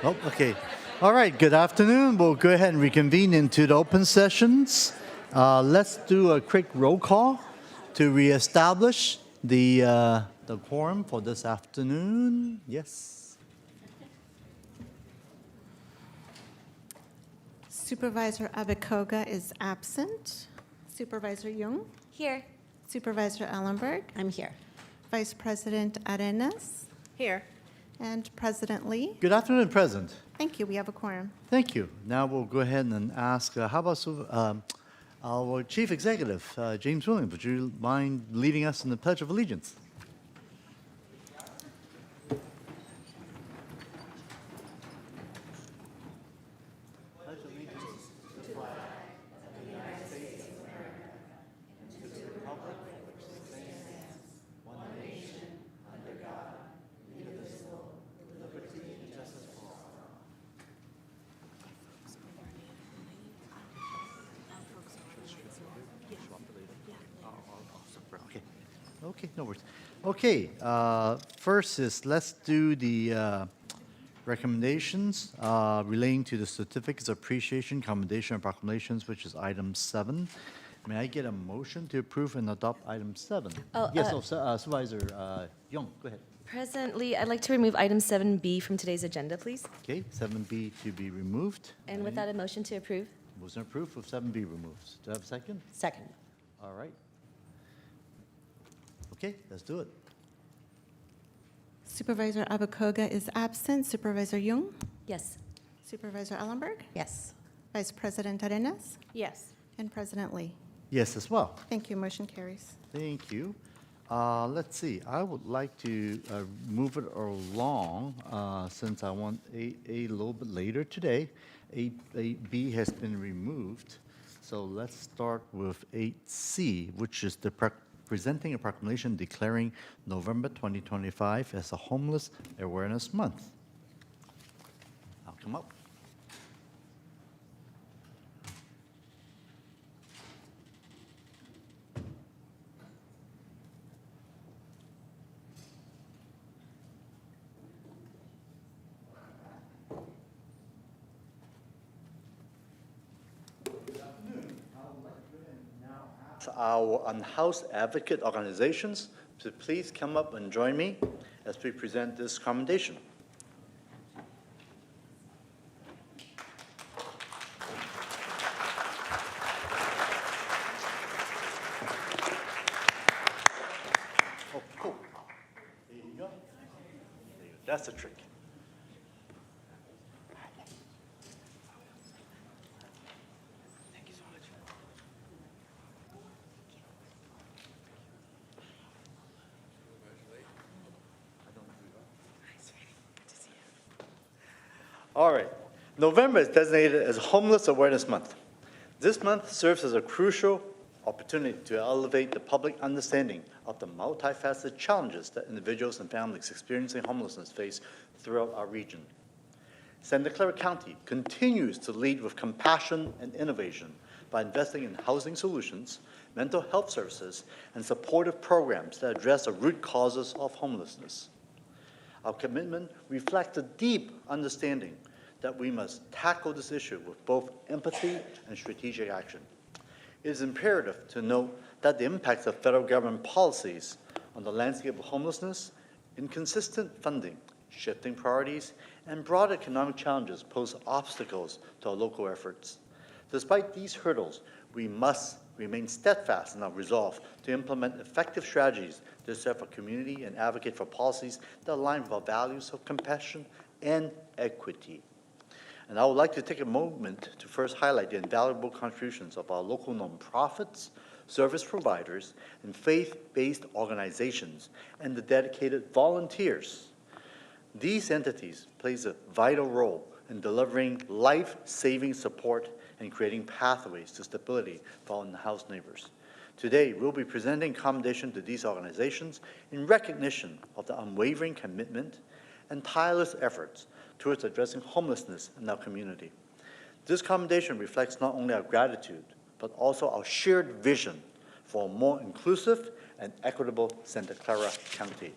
Oh, okay. All right, good afternoon. We'll go ahead and reconvene into the open sessions. Let's do a quick roll call to reestablish the quorum for this afternoon. Yes. Supervisor Abakoga is absent. Supervisor Jung? Here. Supervisor Ellenberg? I'm here. Vice President Arenas? Here. And President Lee? Good afternoon, President. Thank you, we have a quorum. Thank you. Now we'll go ahead and ask, how about our Chief Executive, James Williams, would you mind leading us in the Pledge of Allegiance? Okay, no worries. Okay, first is let's do the recommendations relating to the certificates of appreciation, commendation, and proclamations, which is item 7. May I get a motion to approve and adopt item 7? Yes, Supervisor Young, go ahead. Presently, I'd like to remove item 7B from today's agenda, please. Okay, 7B to be removed. And with that, a motion to approve. Motion approved with 7B removed. Do I have a second? Second. All right. Okay, let's do it. Supervisor Abakoga is absent. Supervisor Jung? Yes. Supervisor Ellenberg? Yes. Vice President Arenas? Yes. And President Lee? Yes, as well. Thank you, motion carries. Thank you. Let's see, I would like to move it along since I want a little bit later today. 8B has been removed. So let's start with 8C, which is the presenting a proclamation declaring November 2025 as a Homeless Awareness Month. I'll come up. Our unhoused advocate organizations to please come up and join me as we present this commendation. Oh, cool. There you go. There you go. That's the trick. All right. November is designated as Homeless Awareness Month. This month serves as a crucial opportunity to elevate the public understanding of the multifaceted challenges that individuals and families experiencing homelessness face throughout our region. Santa Clara County continues to lead with compassion and innovation by investing in housing solutions, mental health services, and supportive programs that address the root causes of homelessness. Our commitment reflects a deep understanding that we must tackle this issue with both empathy and strategic action. It is imperative to note that the impacts of federal government policies on the landscape of homelessness, inconsistent funding, shifting priorities, and broad economic challenges pose obstacles to our local efforts. Despite these hurdles, we must remain steadfast in our resolve to implement effective strategies to serve our community and advocate for policies that align with our values of compassion and equity. And I would like to take a moment to first highlight the invaluable contributions of our local nonprofits, service providers, and faith-based organizations, and the dedicated volunteers. These entities play a vital role in delivering life-saving support and creating pathways to stability for our unhoused neighbors. Today, we'll be presenting commendation to these organizations in recognition of the unwavering commitment and tireless efforts towards addressing homelessness in our community. This commendation reflects not only our gratitude, but also our shared vision for a more inclusive and equitable Santa Clara County.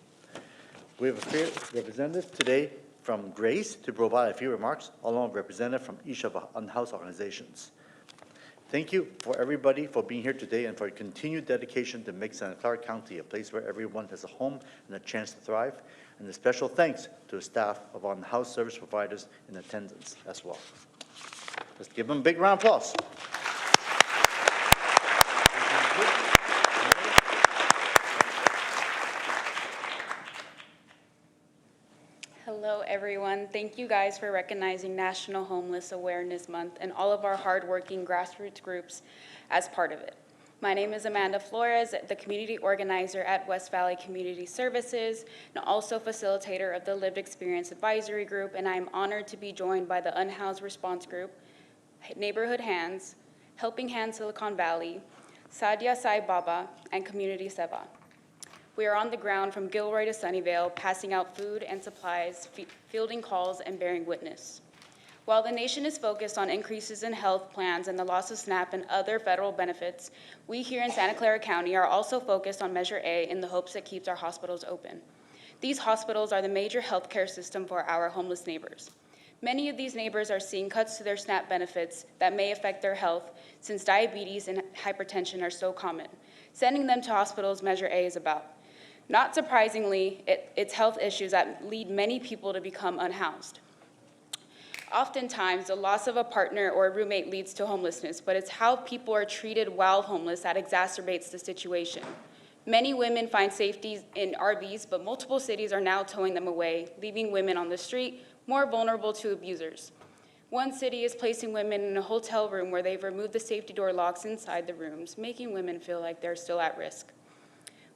We have a representative today from Grace to provide a few remarks, along with representatives from each of the unhoused organizations. Thank you for everybody for being here today and for your continued dedication to make Santa Clara County a place where everyone has a home and a chance to thrive. And a special thanks to the staff of our unhoused service providers in attendance as well. Let's give them a big round of applause. Hello, everyone. Thank you guys for recognizing National Homeless Awareness Month and all of our hardworking grassroots groups as part of it. My name is Amanda Flores, the community organizer at West Valley Community Services, and also facilitator of the Lived Experience Advisory Group, and I'm honored to be joined by the Unhoused Response Group, Neighborhood Hands, Helping Hands Silicon Valley, Sadia Sai Baba, and Community Seva. We are on the ground from Gilroy to Sunnyvale, passing out food and supplies, fielding calls, and bearing witness. While the nation is focused on increases in health plans and the loss of SNAP and other federal benefits, we here in Santa Clara County are also focused on Measure A in the hopes that keeps our hospitals open. These hospitals are the major healthcare system for our homeless neighbors. Many of these neighbors are seeing cuts to their SNAP benefits that may affect their health, since diabetes and hypertension are so common. Sending them to hospitals, Measure A is about. Not surprisingly, it's health issues that lead many people to become unhoused. Oftentimes, the loss of a partner or a roommate leads to homelessness, but it's how people are treated while homeless that exacerbates the situation. Many women find safety in RVs, but multiple cities are now towing them away, leaving women on the street more vulnerable to abusers. One city is placing women in a hotel room where they've removed the safety door locks inside the rooms, making women feel like they're still at risk.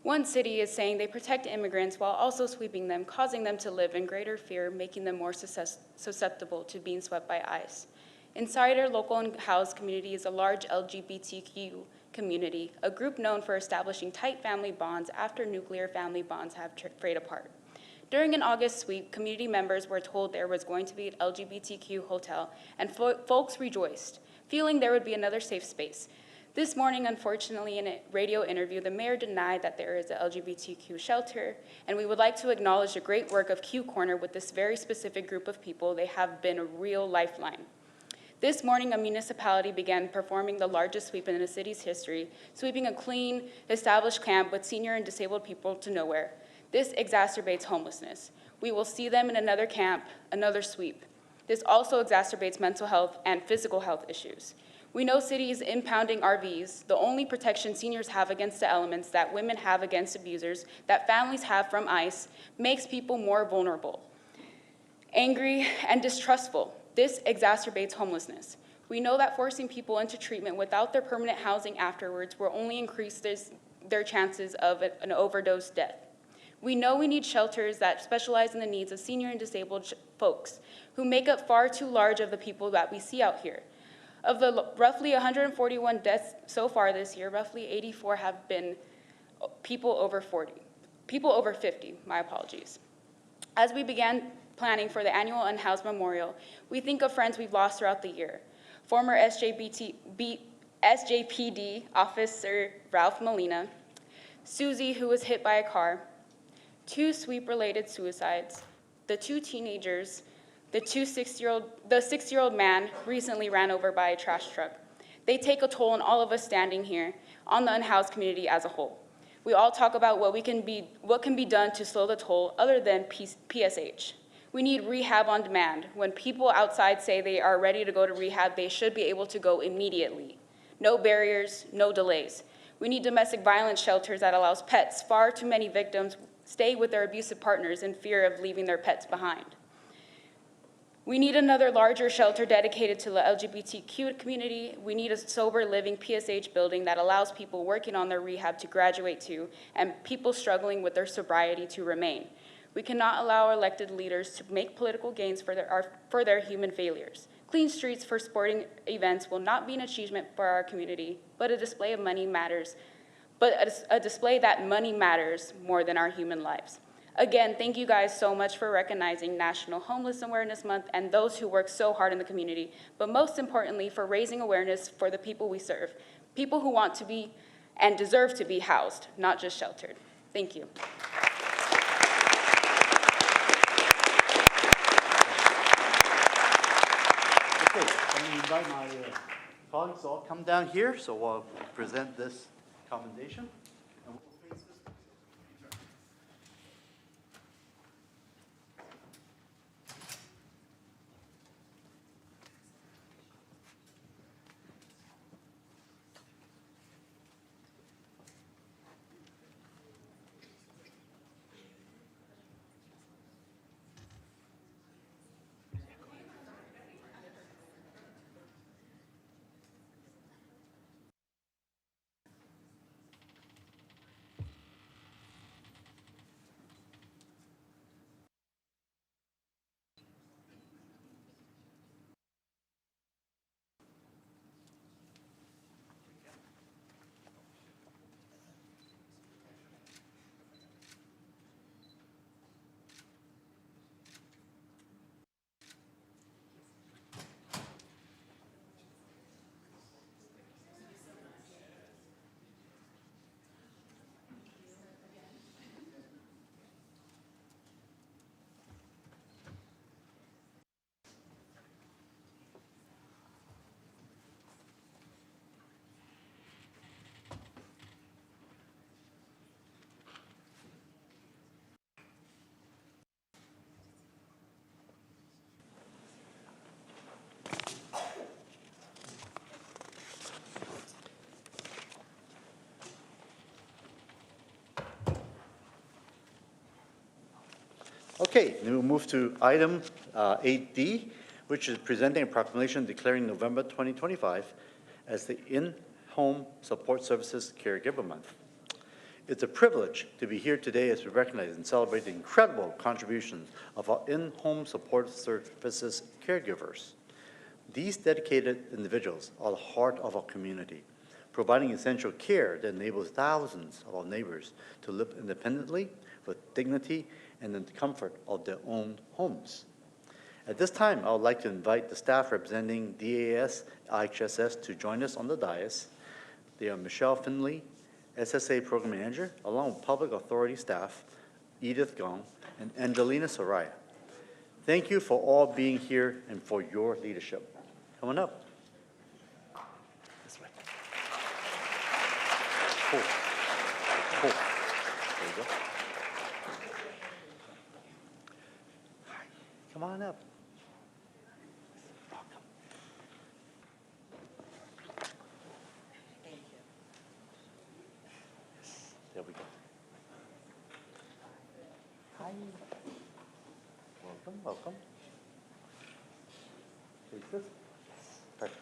One city is saying they protect immigrants while also sweeping them, causing them to live in greater fear, making them more susceptible to being swept by ICE. Inside our local unhoused community is a large LGBTQ community, a group known for establishing tight family bonds after nuclear family bonds have frayed apart. During an August sweep, community members were told there was going to be an LGBTQ hotel, and folks rejoiced, feeling there would be another safe space. This morning, unfortunately, in a radio interview, the mayor denied that there is an LGBTQ shelter, and we would like to acknowledge the great work of Q Corner with this very specific group of people. They have been a real lifeline. This morning, a municipality began performing the largest sweep in the city's history, sweeping a clean, established camp with senior and disabled people to nowhere. This exacerbates homelessness. We will see them in another camp, another sweep. This also exacerbates mental health and physical health issues. We know cities impounding RVs, the only protection seniors have against the elements that women have against abusers, that families have from ICE, makes people more vulnerable, angry, and distrustful. This exacerbates homelessness. We know that forcing people into treatment without their permanent housing afterwards will only increase their chances of an overdose death. We know we need shelters that specialize in the needs of senior and disabled folks who make up far too large of the people that we see out here. Of the roughly 141 deaths so far this year, roughly 84 have been people over 50, my apologies. As we began planning for the annual Unhoused Memorial, we think of friends we've lost throughout the year. Former SJPD Officer Ralph Molina, Susie, who was hit by a car, 2 sweep-related suicides, the 2 teenagers, the 6-year-old man recently ran over by a trash truck. They take a toll on all of us standing here, on the unhoused community as a whole. We all talk about what can be done to slow the toll other than PSH. We need rehab on demand. When people outside say they are ready to go to rehab, they should be able to go immediately. No barriers, no delays. We need domestic violence shelters that allows pets. Far too many victims stay with their abusive partners in fear of leaving their pets behind. We need another larger shelter dedicated to the LGBTQ community. We need a sober living PSH building that allows people working on their rehab to graduate to and people struggling with their sobriety to remain. We cannot allow our elected leaders to make political gains for their human failures. Clean streets for sporting events will not be an achievement for our community, but a display of money matters, a display that money matters more than our human lives. Again, thank you guys so much for recognizing National Homeless Awareness Month and those who work so hard in the community, but most importantly, for raising awareness for the people we serve, people who want to be and deserve to be housed, not just sheltered. Thank you. invite my colleagues to all come down here, so we'll present this commendation. And we'll face this. Okay, then we'll move to item 8D, which is presenting a proclamation declaring November 2025 as the In-Home Support Services Caregiver Month. It's a privilege to be here today as we recognize and celebrate the incredible contributions of our in-home support services caregivers. These dedicated individuals are the heart of our community, providing essential care that enables thousands of our neighbors to live independently with dignity and in the comfort of their own homes. At this time, I would like to invite the staff representing DAS IHSS to join us on the dais. They are Michelle Finley, SSA Program Manager, along with Public Authority staff, Edith Gong, and Angelina Soraya. Thank you for all being here and for your leadership. Come on up. This way. Cool. Cool. There you go. Come on up. Welcome. Thank you. There we go. Hi. Welcome, welcome. Take this. Perfect.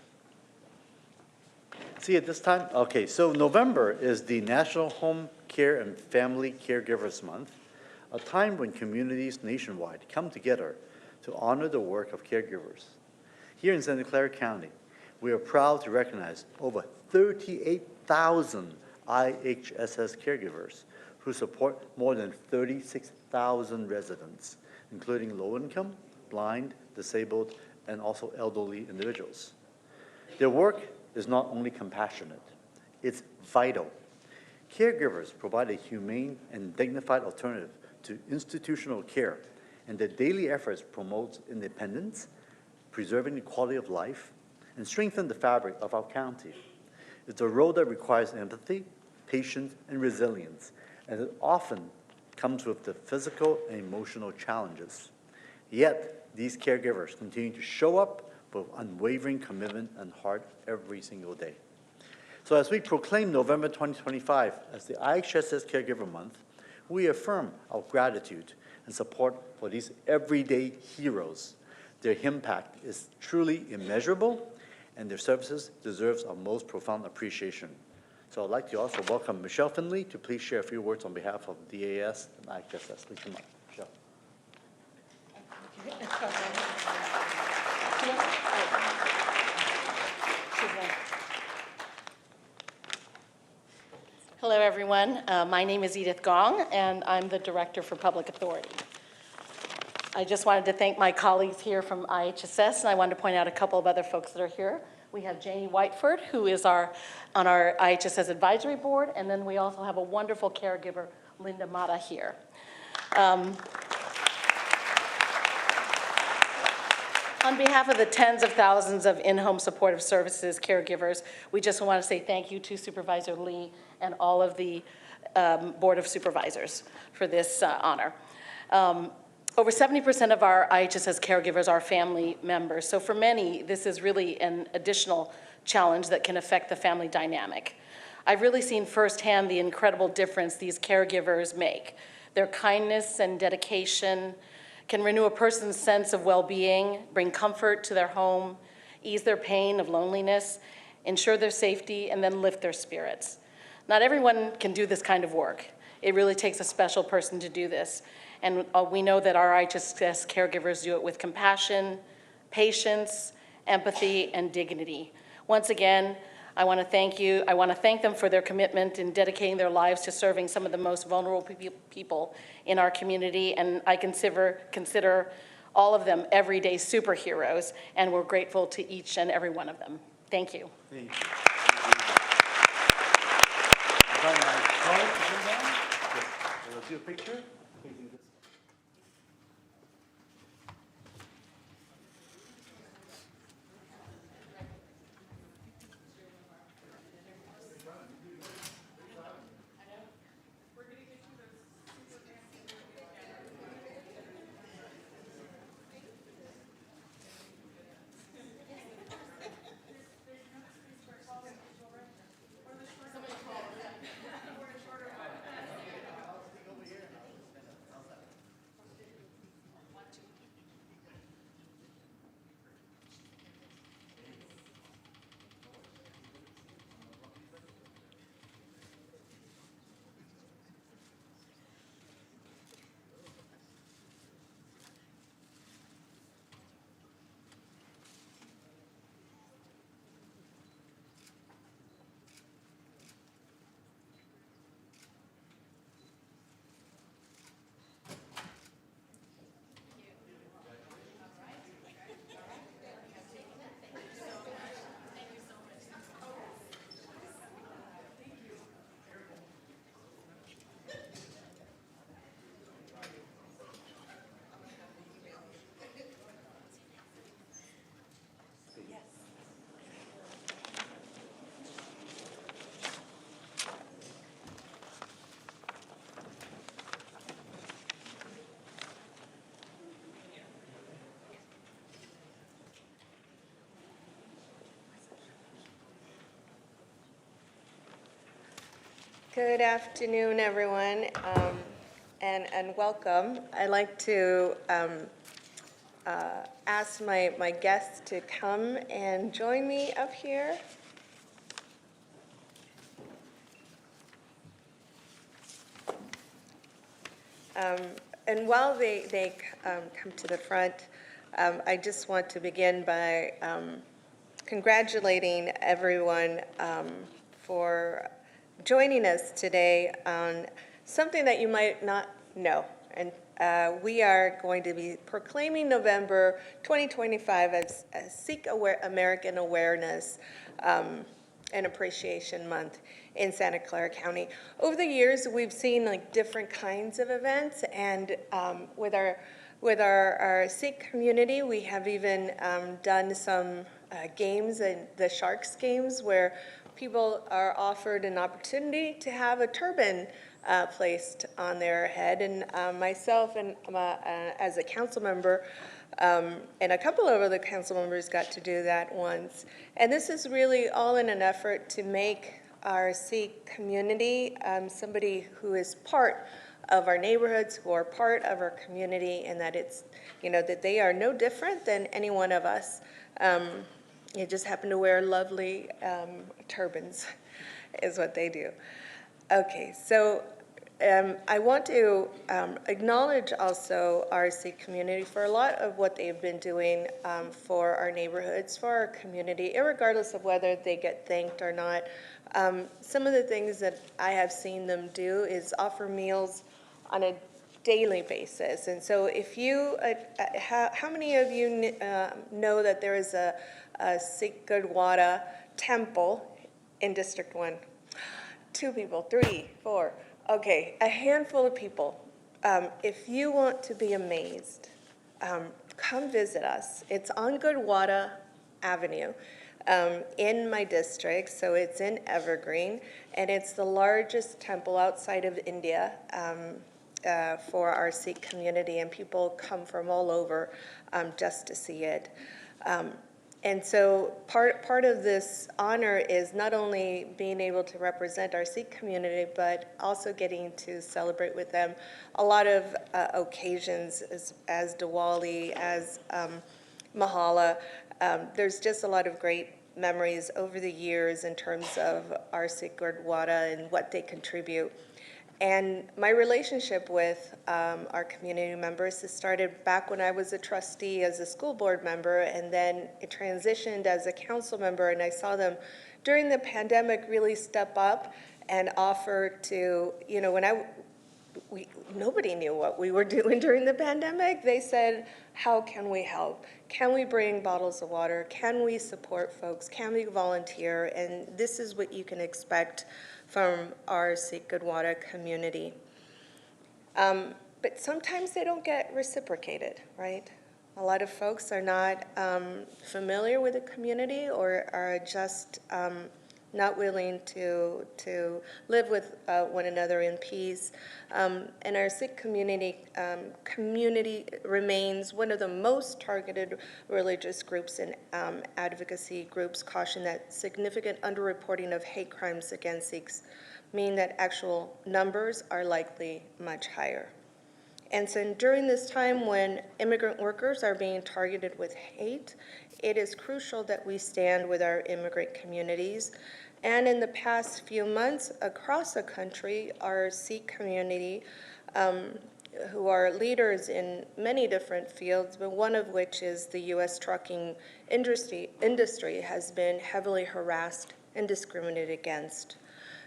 See, at this time, okay, so November is the National Home Care and Family Caregivers Month, a time when communities nationwide come together to honor the work of caregivers. Here in Santa Clara County, we are proud to recognize over 38,000 IHSS caregivers who support more than 36,000 residents, including low-income, blind, disabled, and also elderly individuals. Their work is not only compassionate, it's vital. Caregivers provide a humane and dignified alternative to institutional care, and their daily efforts promote independence, preserving the quality of life, and strengthen the fabric of our county. It's a role that requires empathy, patience, and resilience, and it often comes with the physical and emotional challenges. Yet, these caregivers continue to show up with unwavering commitment and heart every single day. So as we proclaim November 2025 as the IHSS Caregiver Month, we affirm our gratitude and support for these everyday heroes. Their impact is truly immeasurable, and their services deserves our most profound appreciation. So I'd like to also welcome Michelle Finley to please share a few words on behalf of DAS and IHSS. Please come up, Michelle. Hello, everyone. My name is Edith Gong, and I'm the Director for Public Authority. I just wanted to thank my colleagues here from IHSS, and I wanted to point out a couple of other folks that are here. We have Janie Whiteford, who is on our IHSS Advisory Board, and then we also have a wonderful caregiver, Linda Mata, here. On behalf of the tens of thousands of in-home supportive services caregivers, we just want to say thank you to Supervisor Lee and all of the Board of Supervisors for this honor. Over 70% of our IHSS caregivers are family members, so for many, this is really an additional challenge that can affect the family dynamic. I've really seen firsthand the incredible difference these caregivers make. Their kindness and dedication can renew a person's sense of well-being, bring comfort to their home, ease their pain of loneliness, ensure their safety, and then lift their spirits. Not everyone can do this kind of work. It really takes a special person to do this. And we know that our IHSS caregivers do it with compassion, patience, empathy, and dignity. Once again, I want to thank you. I want to thank them for their commitment in dedicating their lives to serving some of the most vulnerable people in our community, and I consider all of them everyday superheroes, and we're grateful to each and every one of them. Thank you. Thank you. Invite my colleagues to come down. Yes, we'll do a picture. Facing this. Good afternoon, everyone, and welcome. I'd like to ask my guests to come and join me up here. And while they come to the front, I just want to begin by congratulating everyone for joining us today on something that you might not know. And we are going to be proclaiming November 2025 as Sikh American Awareness and Appreciation Month in Santa Clara County. Over the years, we've seen like different kinds of events, and with our Sikh community, we have even done some games, and the Sharks games, where people are offered an opportunity to have a turban placed on their head. And myself and as a council member, and a couple of other council members got to do that once. And this is really all in an effort to make our Sikh community somebody who is part of our neighborhoods, who are part of our community, and that it's, that they are no different than any one of us. You just happen to wear lovely turbans, is what they do. Okay, so I want to acknowledge also our Sikh community for a lot of what they've been doing for our neighborhoods, for our community, irregardless of whether they get thanked or not. Some of the things that I have seen them do is offer meals on a daily basis. And so if you, how many of you know that there is a Sikh Gurdwara temple in District 1? 2 people, 3, 4. Okay, a handful of people. If you want to be amazed come visit us. It's on Goodwater Avenue in my district, so it's in Evergreen, and it's the largest temple outside of India for our Sikh community, and people come from all over just to see it. And so part of this honor is not only being able to represent our Sikh community, but also getting to celebrate with them a lot of occasions as Diwali, as Mahala. There's just a lot of great memories over the years in terms of our Sikh Gurdwara and what they contribute. And my relationship with our community members has started back when I was a trustee as a school board member, and then it transitioned as a council member, and I saw them during the pandemic really step up and offer to, when nobody knew what we were doing during the pandemic. They said, how can we help? Can we bring bottles of water? Can we support folks? Can we volunteer? And this is what you can expect from our Sikh Gurdwara community. But sometimes they don't get reciprocated, right? A lot of folks are not familiar with the community or are just not willing to live with one another in peace. And our Sikh community remains one of the most targeted religious groups, and advocacy groups caution that significant underreporting of hate crimes against Sikhs mean that actual numbers are likely much higher. And so during this time when immigrant workers are being targeted with hate, it is crucial that we stand with our immigrant communities. And in the past few months across the country, our Sikh community, who are leaders in many different fields, but one of which is the U.S. trucking industry has been heavily harassed and discriminated against.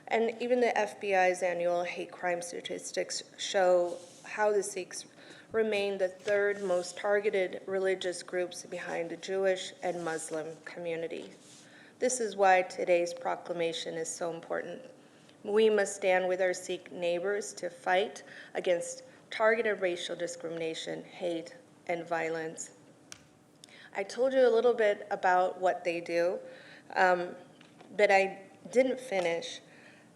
And even the FBI's annual hate crime statistics show how the Sikhs remain the third most targeted religious groups behind the Jewish and Muslim community. This is why today's proclamation is so important. We must stand with our Sikh neighbors to fight against targeted racial discrimination, hate, and violence. I told you a little bit about what they do, but I didn't finish.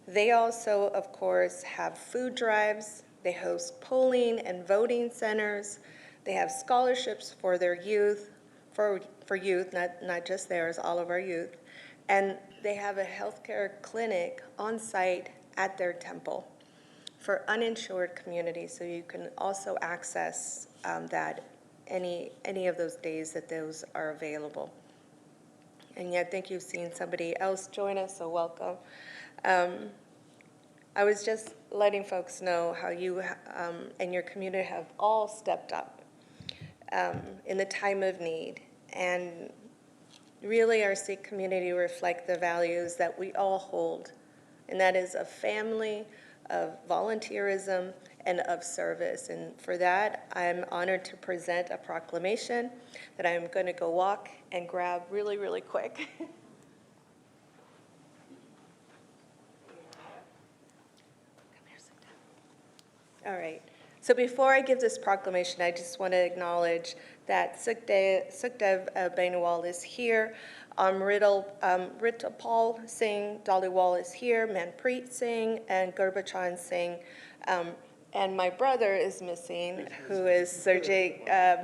They also, of course, have food drives. They host polling and voting centers. They have scholarships for their youth, for youth, not just theirs, all of our youth. And they have a healthcare clinic on site at their temple for uninsured communities, so you can also access that any of those days that those are available. And yeah, I think you've seen somebody else join us, so welcome. I was just letting folks know how you and your community have all stepped up in the time of need. And really, our Sikh community reflect the values that we all hold, and that is of family, of volunteerism, and of service. And for that, I'm honored to present a proclamation that I'm going to go walk and grab really, really quick. All right. So before I give this proclamation, I just want to acknowledge that Sukhdev Bainwal is here, Ritapal Singh Dhaliwal is here, Manpreet Singh, and Gurbachan Singh. And my brother is missing, who is Sergey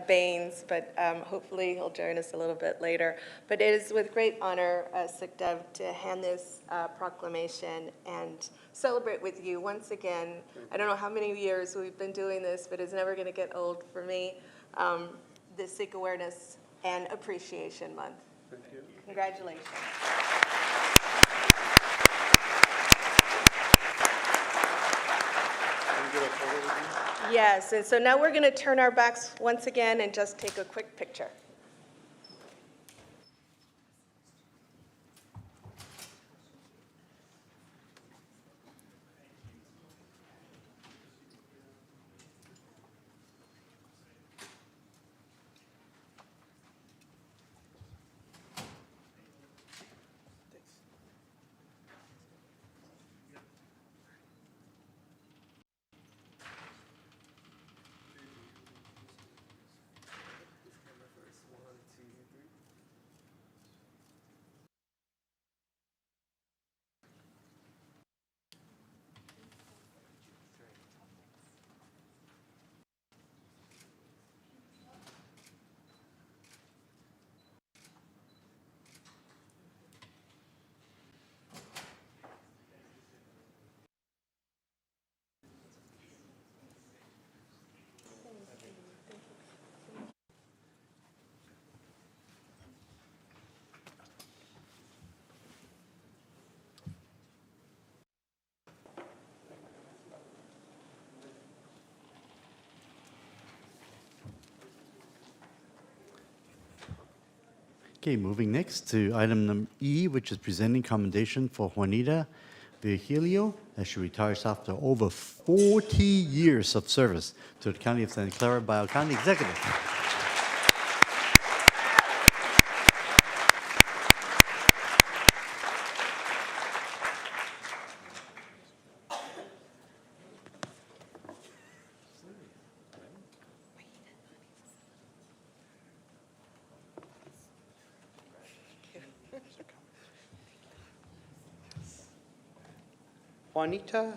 Baines, but hopefully he'll join us a little bit later. But it is with great honor, Sukhdev, to hand this proclamation and celebrate with you once again. I don't know how many years we've been doing this, but it's never going to get old for me, the Sikh Awareness and Appreciation Month. Thank you. Congratulations. Yes, and so now we're going to turn our backs once again and just take a quick picture. Okay, moving next to item number E, which is presenting commendation for Juanita Virgilio as she retires after over 40 years of service to the County of Santa Clara by our county executive. Juanita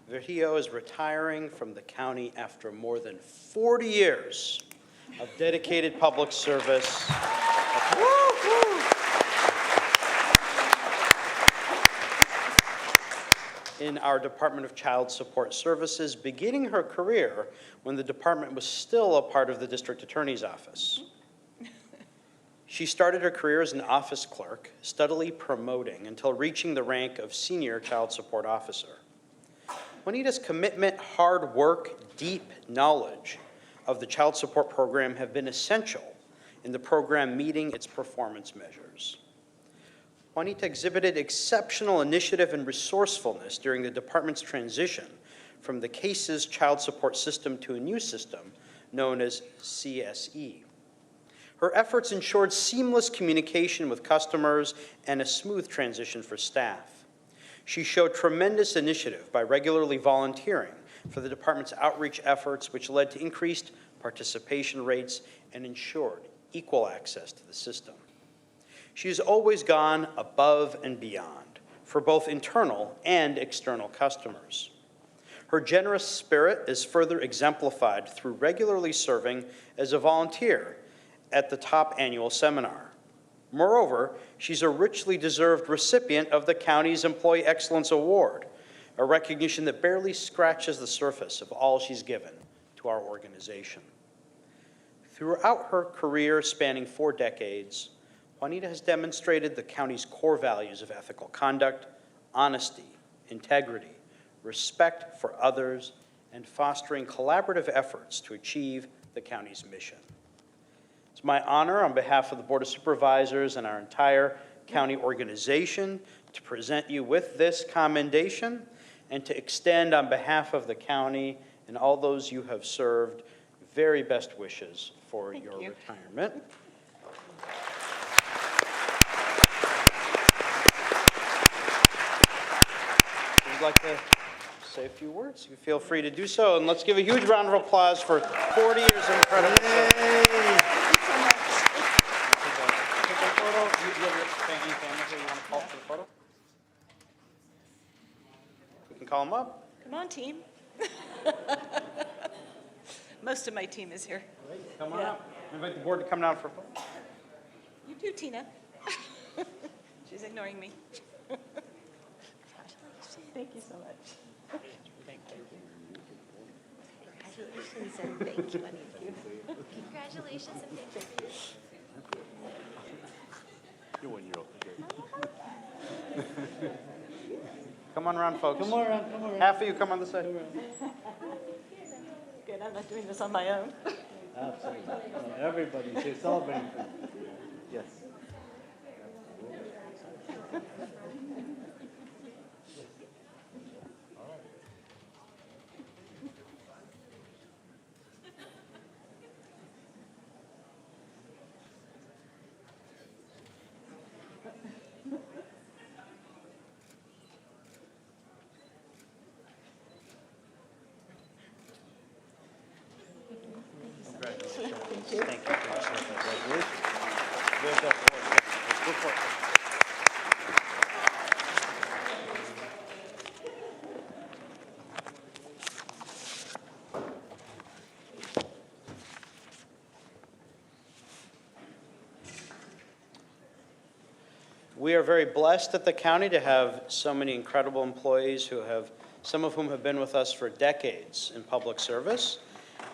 Virgilio is retiring from the county after more than 40 years of dedicated public service. In our Department of Child Support Services, beginning her career when the department was still a part of the District Attorney's Office. She started her career as an office clerk, steadily promoting until reaching the rank of Senior Child Support Officer. Juanita's commitment, hard work, deep knowledge of the child support program have been essential in the program meeting its performance measures. Juanita exhibited exceptional initiative and resourcefulness during the department's transition from the CASES child support system to a new system known as CSE. Her efforts ensured seamless communication with customers and a smooth transition for staff. She showed tremendous initiative by regularly volunteering for the department's outreach efforts, which led to increased participation rates and ensured equal access to the system. She has always gone above and beyond for both internal and external customers. Her generous spirit is further exemplified through regularly serving as a volunteer at the top annual seminar. Moreover, she's a richly deserved recipient of the county's Employee Excellence Award, a recognition that barely scratches the surface of all she's given to our organization. Throughout her career spanning 4 decades, Juanita has demonstrated the county's core values of ethical conduct, honesty, integrity, respect for others, and fostering collaborative efforts to achieve the county's mission. It's my honor on behalf of the Board of Supervisors and our entire county organization to present you with this commendation and to extend on behalf of the county and all those you have served very best wishes for your retirement. If you'd like to say a few words, you feel free to do so. And let's give a huge round of applause for 40 years of incredible service. You can call them up. Come on, team. Most of my team is here. Come on up. Invite the board to come down for a photo. You too, Tina. She's ignoring me. Thank you so much. Congratulations and thank you. Congratulations and thank you. You're 1 year old. Come on around, folks. Come on around, come on around. Half of you come on the side. Good, I'm not doing this on my own. Absolutely. Everybody's here celebrating. Yes. Thank you for your service. Good job, board. Good work. We are very blessed at the county to have so many incredible employees who have, some of whom have been with us for decades in public service.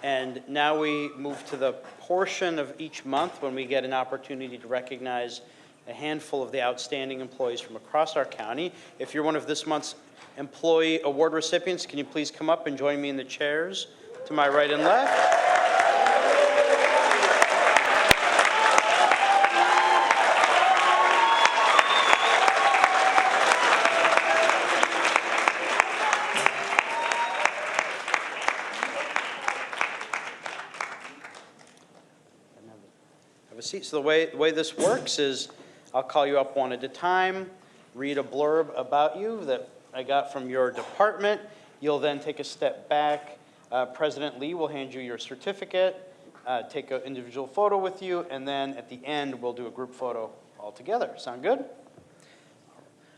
And now we move to the portion of each month when we get an opportunity to recognize a handful of the outstanding employees from across our county. If you're one of this month's employee award recipients, can you please come up and join me in the chairs to my right and left? Have a seat. So the way this works is I'll call you up one at a time, read a blurb about you that I got from your department. You'll then take a step back. President Lee will hand you your certificate, take an individual photo with you, and then at the end, we'll do a group photo all together. Sound good?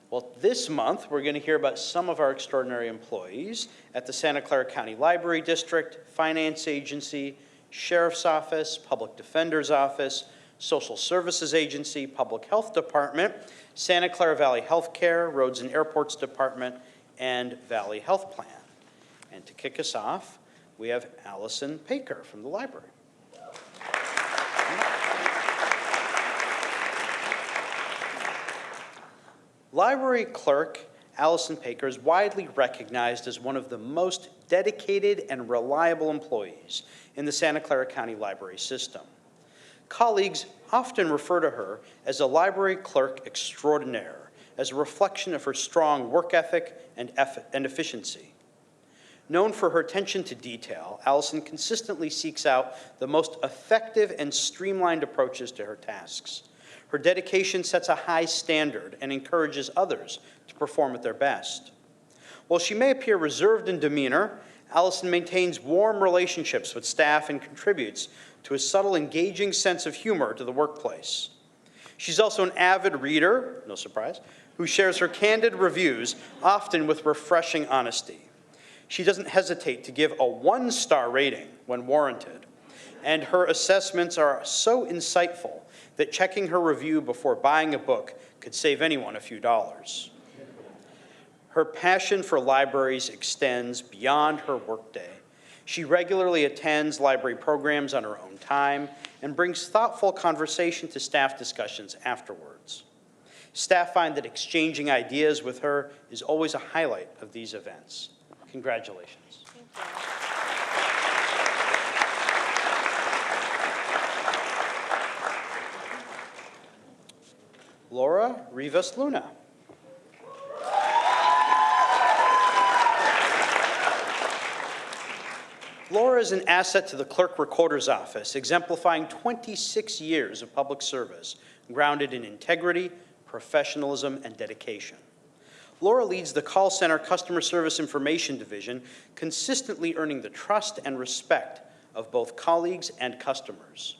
Well, this month, we're going to hear about some of our extraordinary employees at the Santa Clara County Library District, Finance Agency, Sheriff's Office, Public Defender's Office, Social Services Agency, Public Health Department, Santa Clara Valley Healthcare, Roads and Airports Department, and Valley Health Plan. And to kick us off, we have Allison Paker from the library. Library clerk Allison Paker is widely recognized as one of the most dedicated and reliable employees in the Santa Clara County Library system. Colleagues often refer to her as a library clerk extraordinaire, as a reflection of her strong work ethic and efficiency. Known for her attention to detail, Allison consistently seeks out the most effective and streamlined approaches to her tasks. Her dedication sets a high standard and encourages others to perform at their best. While she may appear reserved in demeanor, Allison maintains warm relationships with staff and contributes to a subtle, engaging sense of humor to the workplace. She's also an avid reader, no surprise, who shares her candid reviews, often with refreshing honesty. She doesn't hesitate to give a 1-star rating when warranted, and her assessments are so insightful that checking her review before buying a book could save anyone a few dollars. Her passion for libraries extends beyond her workday. She regularly attends library programs on her own time and brings thoughtful conversation to staff discussions afterwards. Staff find that exchanging ideas with her is always a highlight of these events. Congratulations. Laura Rivas Luna. Laura is an asset to the Clerk Recorder's Office, exemplifying 26 years of public service, grounded in integrity, professionalism, and dedication. Laura leads the call center customer service information division, consistently earning the trust and respect of both colleagues and customers.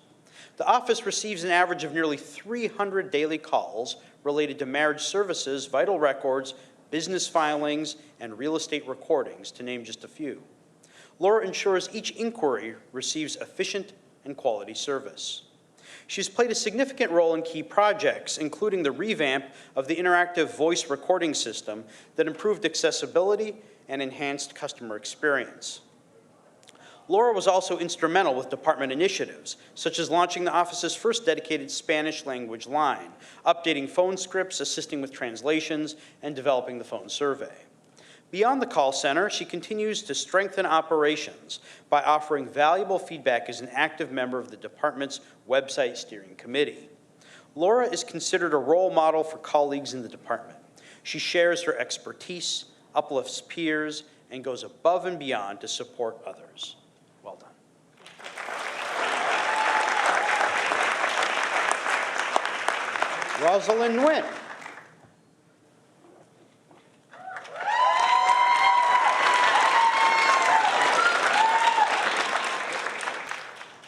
The office receives an average of nearly 300 daily calls related to marriage services, vital records, business filings, and real estate recordings, to name just a few. Laura ensures each inquiry receives efficient and quality service. She's played a significant role in key projects, including the revamp of the interactive voice recording system that improved accessibility and enhanced customer experience. Laura was also instrumental with department initiatives, such as launching the office's first dedicated Spanish language line, updating phone scripts, assisting with translations, and developing the phone survey. Beyond the call center, she continues to strengthen operations by offering valuable feedback as an active member of the department's website steering committee. Laura is considered a role model for colleagues in the department. She shares her expertise, uplifts peers, and goes above and beyond to support others. Well done. Rosalind Nguyen.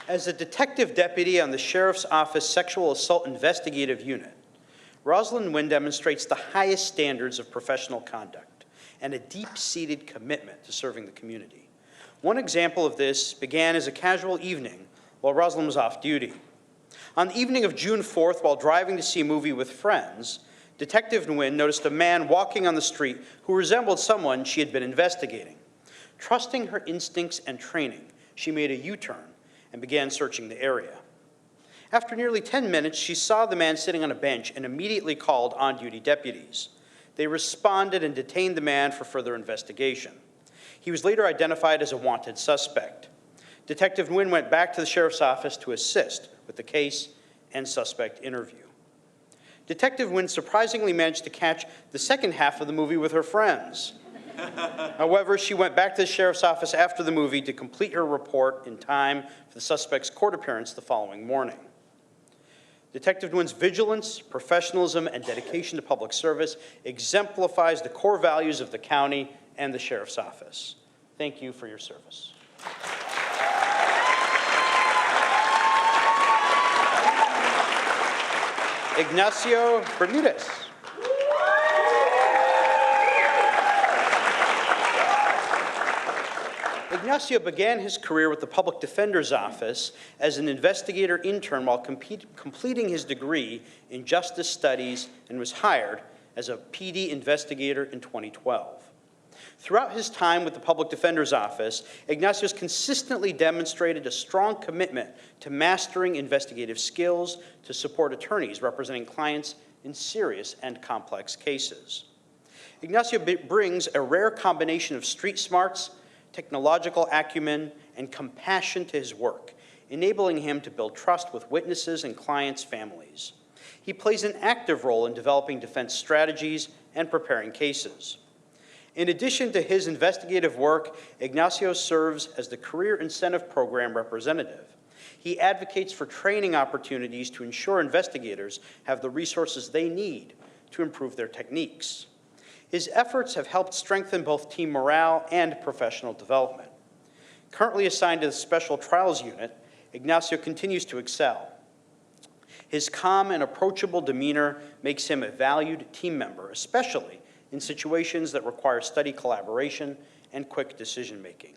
As a detective deputy on the Sheriff's Office Sexual Assault Investigative Unit, Rosalind Nguyen demonstrates the highest standards of professional conduct and a deep-seated commitment to serving the community. One example of this began as a casual evening while Rosalind was off duty. On the evening of June 4th, while driving to see a movie with friends, Detective Nguyen noticed a man walking on the street who resembled someone she had been investigating. Trusting her instincts and training, she made a U-turn and began searching the area. After nearly 10 minutes, she saw the man sitting on a bench and immediately called on-duty deputies. They responded and detained the man for further investigation. He was later identified as a wanted suspect. Detective Nguyen went back to the sheriff's office to assist with the case and suspect interview. Detective Nguyen surprisingly managed to catch the second half of the movie with her friends. However, she went back to the sheriff's office after the movie to complete her report in time for the suspect's court appearance the following morning. Detective Nguyen's vigilance, professionalism, and dedication to public service exemplifies the core values of the county and the Sheriff's Office. Thank you for your service. Ignacio Bermudez. Ignacio began his career with the Public Defender's Office as an investigator intern while completing his degree in Justice Studies and was hired as a PD investigator in 2012. Throughout his time with the Public Defender's Office, Ignacio has consistently demonstrated a strong commitment to mastering investigative skills to support attorneys representing clients in serious and complex cases. Ignacio brings a rare combination of street smarts, technological acumen, and compassion to his work, enabling him to build trust with witnesses and clients' families. He plays an active role in developing defense strategies and preparing cases. In addition to his investigative work, Ignacio serves as the Career Incentive Program representative. He advocates for training opportunities to ensure investigators have the resources they need to improve their techniques. His efforts have helped strengthen both team morale and professional development. Currently assigned to the Special Trials Unit, Ignacio continues to excel. His calm and approachable demeanor makes him a valued team member, especially in situations that require study collaboration and quick decision-making.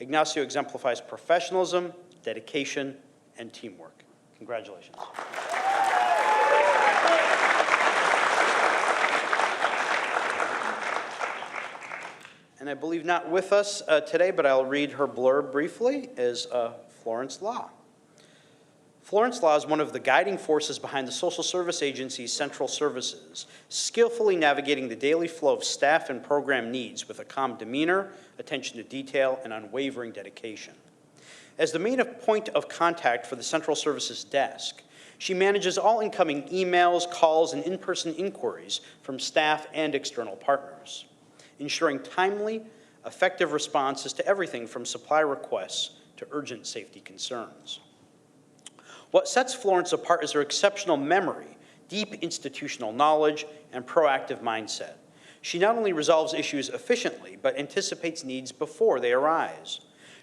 Ignacio exemplifies professionalism, dedication, and teamwork. Congratulations. And I believe not with us today, but I'll read her blurb briefly, is Florence Law. Florence Law is one of the guiding forces behind the Social Service Agency's central services, skillfully navigating the daily flow of staff and program needs with a calm demeanor, attention to detail, and unwavering dedication. As the main point of contact for the Central Services Desk, she manages all incoming emails, calls, and in-person inquiries from staff and external partners, ensuring timely, effective responses to everything from supply requests to urgent safety concerns. What sets Florence apart is her exceptional memory, deep institutional knowledge, and proactive mindset. She not only resolves issues efficiently, but anticipates needs before they arise.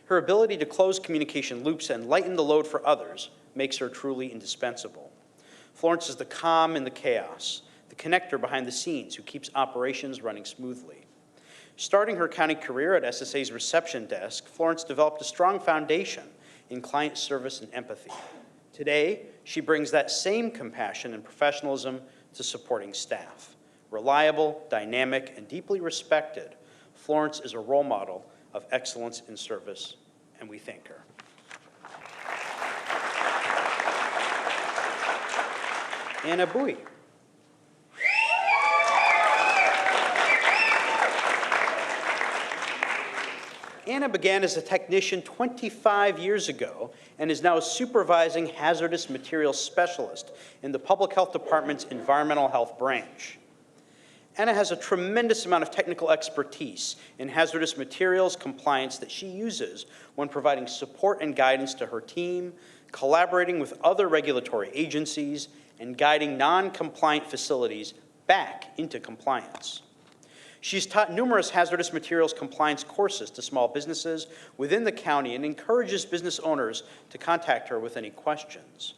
Her ability to close communication loops and lighten the load for others makes her truly indispensable. Florence is the calm in the chaos, the connector behind the scenes who keeps operations running smoothly. Starting her county career at SSA's reception desk, Florence developed a strong foundation in client service and empathy. Today, she brings that same compassion and professionalism to supporting staff. Reliable, dynamic, and deeply respected, Florence is a role model of excellence in service, and we thank her. Anna Bui. Anna began as a technician 25 years ago and is now a supervising hazardous materials specialist in the Public Health Department's Environmental Health Branch. Anna has a tremendous amount of technical expertise in hazardous materials compliance that she uses when providing support and guidance to her team, collaborating with other regulatory agencies, and guiding non-compliant facilities back into compliance. She's taught numerous hazardous materials compliance courses to small businesses within the county and encourages business owners to contact her with any questions.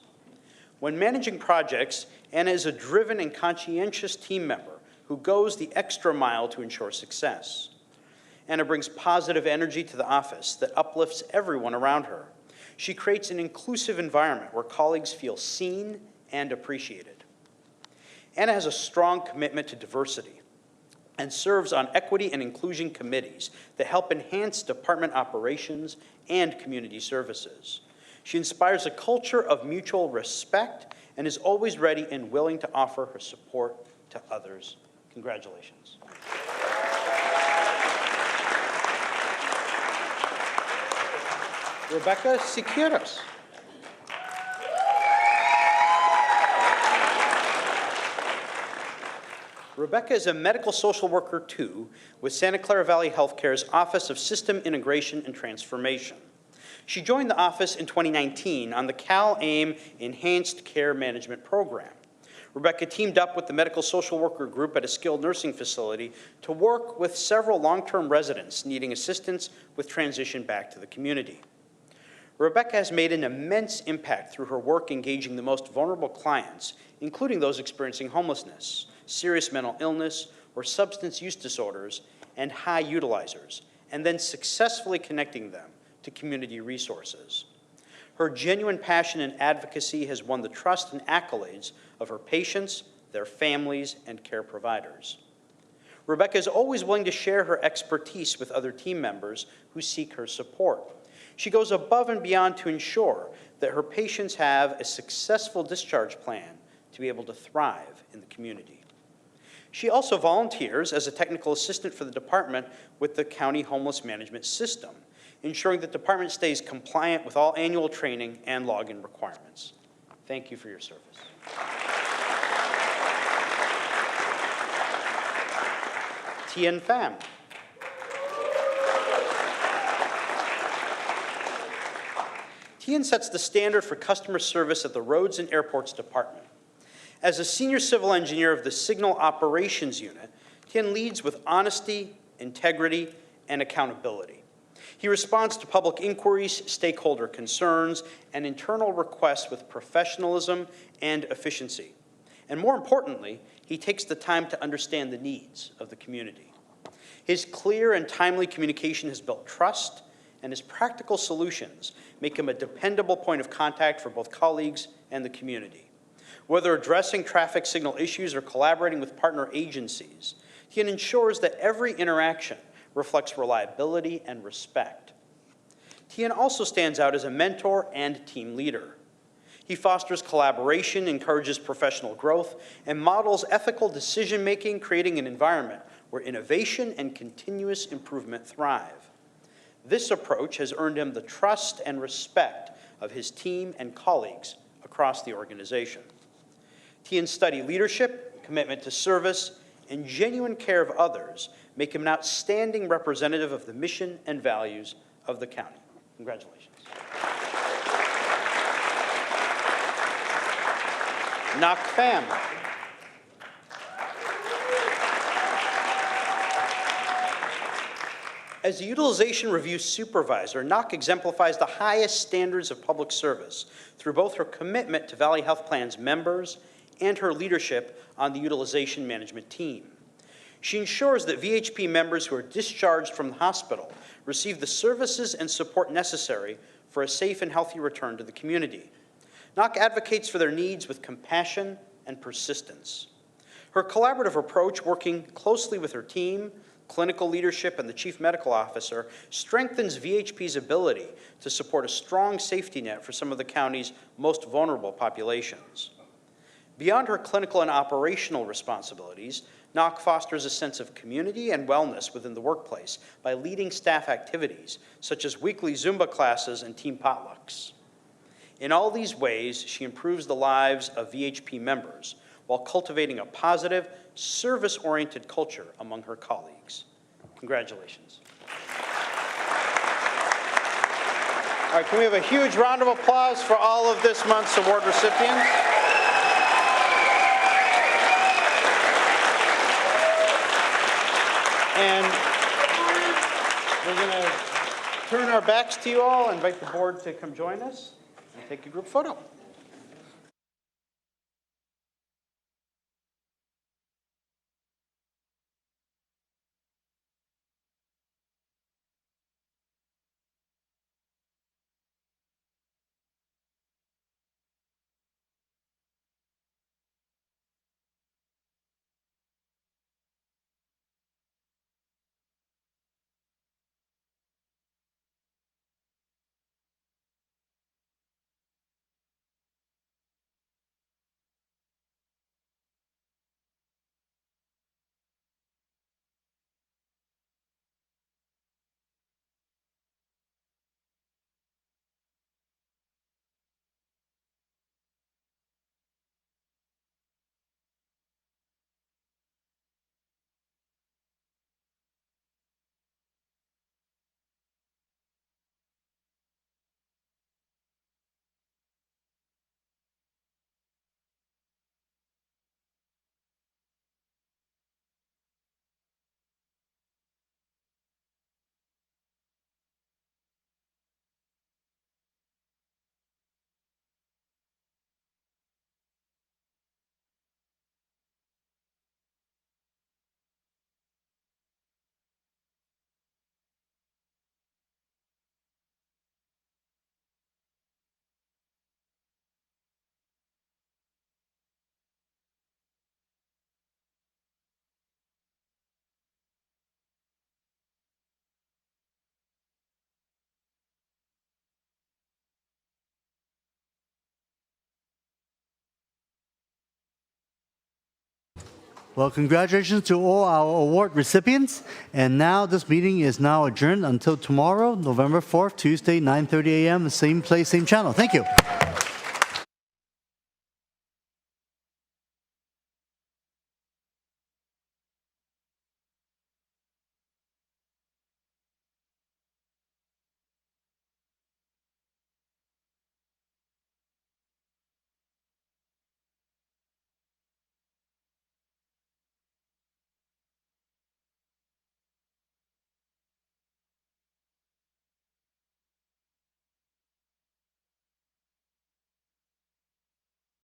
When managing projects, Anna is a driven and conscientious team member who goes the extra mile to ensure success. Anna brings positive energy to the office that uplifts everyone around her. She creates an inclusive environment where colleagues feel seen and appreciated. Anna has a strong commitment to diversity and serves on equity and inclusion committees that help enhance department operations and community services. She inspires a culture of mutual respect and is always ready and willing to offer her support to others. Congratulations. Rebecca Siqueiros. Rebecca is a medical social worker too with Santa Clara Valley Healthcare's Office of System Integration and Transformation. She joined the office in 2019 on the CalAIM Enhanced Care Management Program. Rebecca teamed up with the medical social worker group at a skilled nursing facility to work with several long-term residents needing assistance with transition back to the community. Rebecca has made an immense impact through her work engaging the most vulnerable clients, including those experiencing homelessness, serious mental illness, or substance use disorders, and high utilizers, and then successfully connecting them to community resources. Her genuine passion and advocacy has won the trust and accolades of her patients, their families, and care providers. Rebecca is always willing to share her expertise with other team members who seek her support. She goes above and beyond to ensure that her patients have a successful discharge plan to be able to thrive in the community. She also volunteers as a technical assistant for the department with the County Homeless Management System, ensuring the department stays compliant with all annual training and login requirements. Thank you for your service. Tien Pham. Tien sets the standard for customer service at the Roads and Airports Department. As a senior civil engineer of the Signal Operations Unit, Tien leads with honesty, integrity, and accountability. He responds to public inquiries, stakeholder concerns, and internal requests with professionalism and efficiency. And more importantly, he takes the time to understand the needs of the community. His clear and timely communication has built trust, and his practical solutions make him a dependable point of contact for both colleagues and the community. Whether addressing traffic signal issues or collaborating with partner agencies, he ensures that every interaction reflects reliability and respect. Tien also stands out as a mentor and team leader. He fosters collaboration, encourages professional growth, and models ethical decision-making, creating an environment where innovation and continuous improvement thrive. This approach has earned him the trust and respect of his team and colleagues across the organization. Tien's study leadership, commitment to service, and genuine care of others make him an outstanding representative of the mission and values of the county. Congratulations. Nak Pham. As a utilization review supervisor, Nak exemplifies the highest standards of public service through both her commitment to Valley Health Plan's members and her leadership on the utilization management team. She ensures that VHP members who are discharged from the hospital receive the services and support necessary for a safe and healthy return to the community. Nak advocates for their needs with compassion and persistence. Her collaborative approach, working closely with her team, clinical leadership, and the chief medical officer, strengthens VHP's ability to support a strong safety net for some of the county's most vulnerable populations. Beyond her clinical and operational responsibilities, Nak fosters a sense of community and wellness within the workplace by leading staff activities, such as weekly Zumba classes and team potlucks. In all these ways, she improves the lives of VHP members while cultivating a positive, service-oriented culture among her colleagues. Congratulations. All right, can we have a huge round of applause for all of this month's award recipients? And we're going to turn our backs to you all, invite the board to come join us, and take a group photo. Well, congratulations to all our award recipients. And now this meeting is now adjourned until tomorrow, November 4th, Tuesday, 9:30 a.m., same place, same channel. Thank you.